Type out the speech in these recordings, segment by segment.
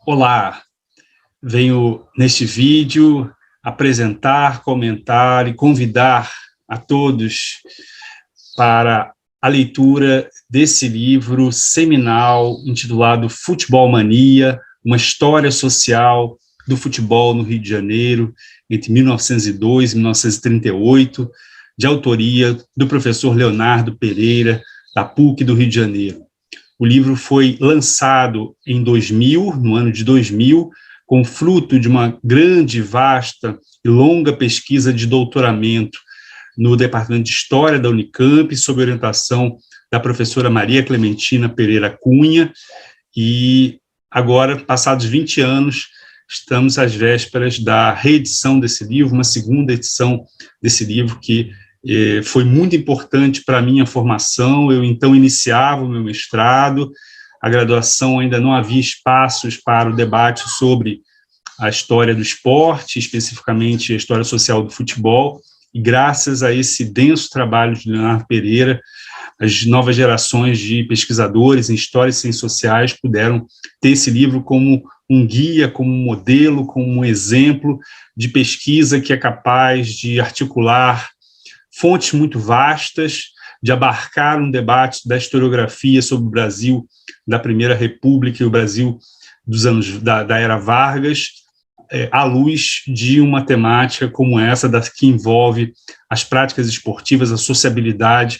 Olá, venho neste vídeo apresentar, comentar e convidar a todos para a leitura desse livro seminal intitulado Futebol Mania, uma história social do futebol no Rio de Janeiro entre 1902 e 1938, de autoria do professor Leonardo Pereira, da PUC do Rio de Janeiro. O livro foi lançado em 2000, no ano de 2000, com fruto de uma grande, vasta e longa pesquisa de doutoramento no Departamento de História da Unicamp, sob orientação da professora Maria Clementina Pereira Cunha, e agora, passados 20 anos, estamos às vésperas da reedição desse livro, uma segunda edição desse livro que foi muito importante para a minha formação. Eu, então, iniciava o meu mestrado, a graduação ainda não havia espaços para o debate sobre a história do esporte, especificamente a história social do futebol, e graças a esse denso trabalho de Leonardo Pereira, as novas gerações de pesquisadores em história e ciências sociais puderam ter esse livro como um guia, como um modelo, como um exemplo de pesquisa que é capaz de articular fontes muito vastas, de abarcar um debate da historiografia sobre o Brasil da Primeira República e o Brasil dos anos da Era Vargas, à luz de uma temática como essa, que envolve as práticas esportivas, a sociabilidade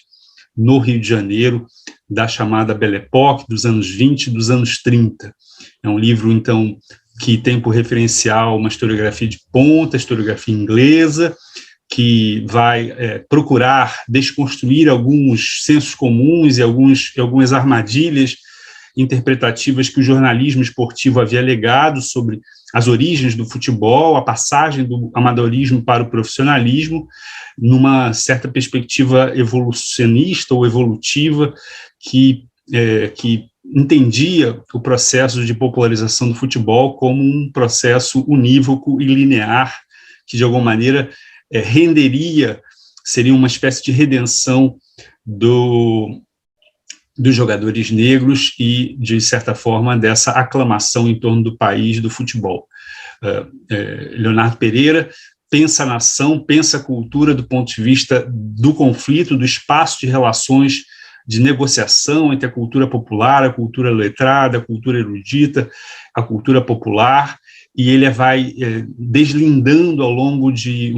no Rio de Janeiro, da chamada Belle Époque, dos anos 20 e dos anos 30. É um livro, então, que tem por referencial uma historiografia de ponta, historiografia inglesa, que vai procurar desconstruir alguns sensos comuns e algumas armadilhas interpretativas que o jornalismo esportivo havia legado sobre as origens do futebol, a passagem do amadorismo para o profissionalismo, numa certa perspectiva evolucionista ou evolutiva que entendia o processo de popularização do futebol como um processo unívoco e linear, que de alguma maneira seria uma espécie de redenção dos jogadores negros e, de certa forma, dessa aclamação em torno do país do futebol. Leonardo Pereira pensa a nação, pensa a cultura do ponto de vista do conflito, do espaço de relações de negociação entre a cultura popular, a cultura letrada, a cultura erudita, a cultura popular, e ele vai deslindando ao longo de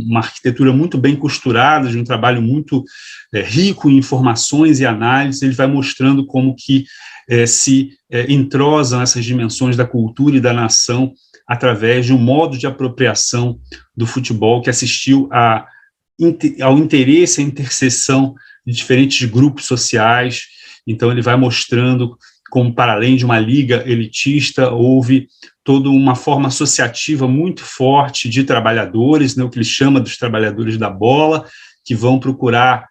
uma arquitetura muito bem costurada, de um trabalho muito rico em informações e análises. Ele vai mostrando como que se entrosam essas dimensões da cultura e da nação através de um modo de apropriação do futebol que assistiu ao interesse, à interseção de diferentes grupos sociais. Então ele vai mostrando como, para além de uma liga elitista, houve toda uma forma associativa muito forte de trabalhadores, né, o que ele chama dos trabalhadores da bola, que vão procurar,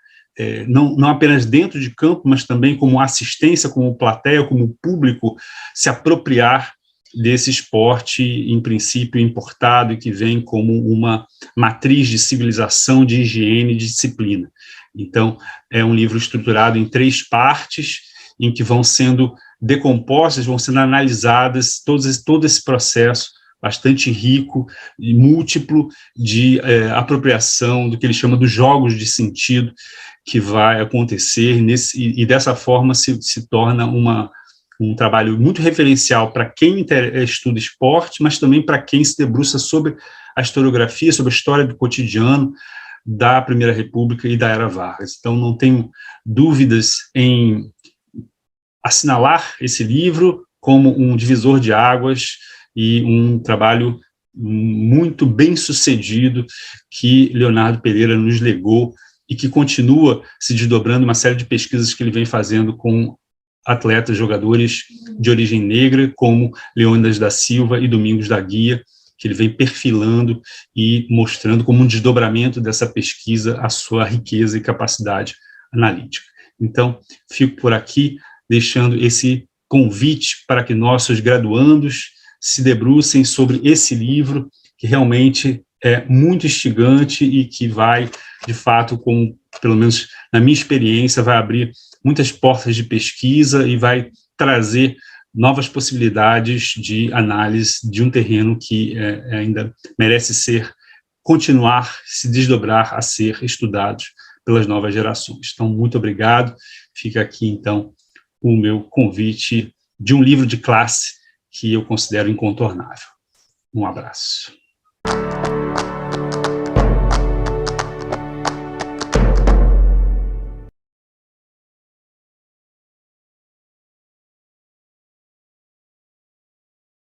não apenas dentro de campo, mas também como assistência, como plateia, como público, se apropriar desse esporte, em princípio, importado e que vem como uma matriz de civilização, de higiene e de disciplina. Então, é um livro estruturado em 3 partes, em que vão sendo decompostas, vão sendo analisadas todo esse processo bastante rico e múltiplo de apropriação do que ele chama dos jogos de sentido que vai acontecer, e dessa forma se torna um trabalho muito referencial para quem estuda esporte, mas também para quem se debruça sobre a historiografia, sobre a história do cotidiano da Primeira República e da Era Vargas. Então, não tenho dúvidas em assinalar esse livro como um divisor de águas e um trabalho muito bem sucedido que Leonardo Pereira nos legou e que continua se desdobrando uma série de pesquisas que ele vem fazendo com atletas, jogadores de origem negra, como Leônidas da Silva e Domingos da Guia, que ele vem perfilando e mostrando como um desdobramento dessa pesquisa a sua riqueza e capacidade analítica. Então, fico por aqui, deixando esse convite para que nossos graduandos se debrucem sobre esse livro, que realmente é muito instigante e que vai, de fato, pelo menos na minha experiência, vai abrir muitas portas de pesquisa e vai trazer novas possibilidades de análise de um terreno que ainda merece continuar, se desdobrar a ser estudado pelas novas gerações. Então, muito obrigado. Fica aqui, então, o meu convite de um livro de classe que eu considero incontornável. Um abraço.